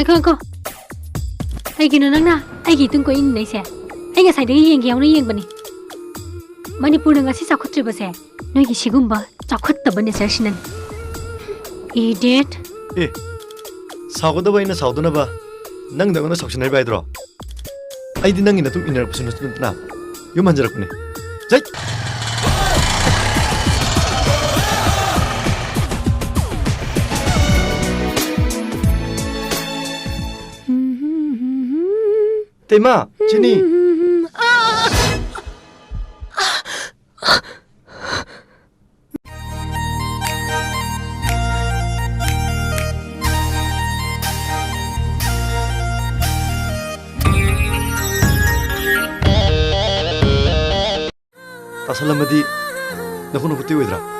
ꯉꯥꯏꯈꯣ ꯀꯩꯒꯤꯅꯣ ꯅꯪꯅ ꯑꯩꯒꯤ ꯏꯇꯨꯡ ꯀꯣꯏ ꯏꯟꯅꯩꯁꯦ ꯑꯩ ꯉꯁꯥꯏꯗꯒꯤ ꯌꯦꯡꯒꯦ ꯌꯥꯎꯅ ꯌꯦꯡꯕꯅꯤ ꯃꯅꯤꯄꯨꯔꯅ ꯉꯁꯤ ꯆꯥꯎꯈꯠꯇ꯭ꯔꯤꯕꯁꯦ ꯅꯣꯏꯒꯤ ꯁꯤꯒꯨꯝꯕ ꯆꯥꯎꯈꯠꯇꯕ ꯅꯦꯆꯔꯁꯤꯅꯅꯤ 이뎃 예, 사고도 바이나 사고도나 봐. 낭당어나 석신할 바이들어. 아이디 낭이나 좀 이날 무슨 나. 요만 저렇구네. 자. 때마, 진이. 따살람마디 나고는 그때 왜더라?